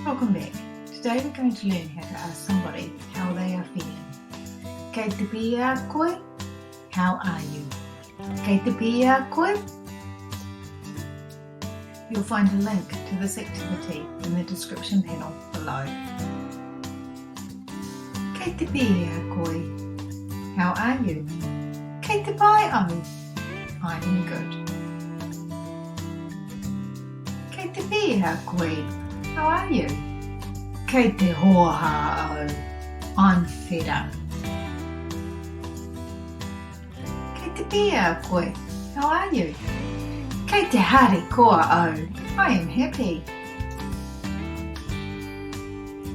Welcome back. Today we're going to learn how to ask somebody how they are feeling. Kei te pēhea koe? How are you? Kei te pēhea koe? You'll find a link to this activity in the description panel below. Kei te pēhea koe? How are you? Kei te pai au? I'm good. Kei te pēhea koe? How are you? Kei te hoaha au? I'm fed up. Kei te pēhea koe? How are you? Kei te harikoa au? I am happy.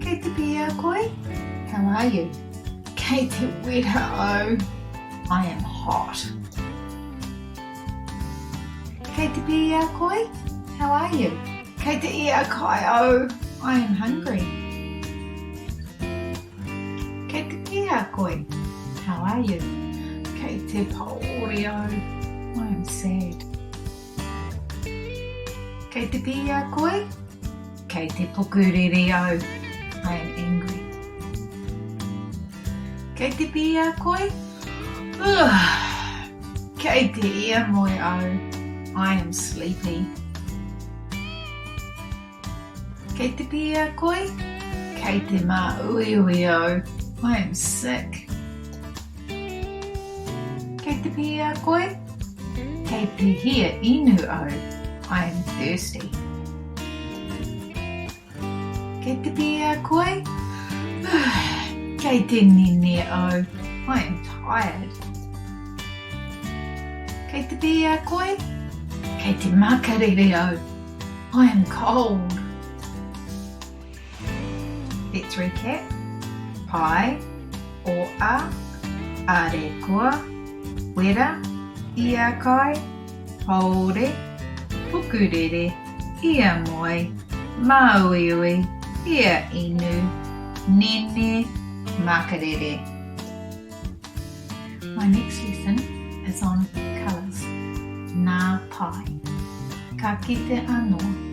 Kei te pēhea koe? How are you? Kei te wera au? I am hot. Kei te pēhea koe? How are you? Kei te hiakai au? I am hungry. Kei te pēhea koe? How are you? Kei te paori au? I am sad. Kei te pēhea koe? Kei te makariri au? I am angry. Kei te pēhea koe? Kei te ia moe au? I am sleepy. Kei te pēhea koe? Kei te mā uiui au? I am sick. Kei te pēhea koe? Kei te hiainu au? I am thirsty. Kei te pēhea koe? Kei te nene au? I am tired. Kei te pēhea koe? Kei te makariri au? I am cold. Let's recap. Pai, oa, harikoa, wera, hiakai, haore, pukurere, ia moe, mauiui, hiainu, ngenge, makariri. My next lesson is on colours. Nā pai. Ka kite anō.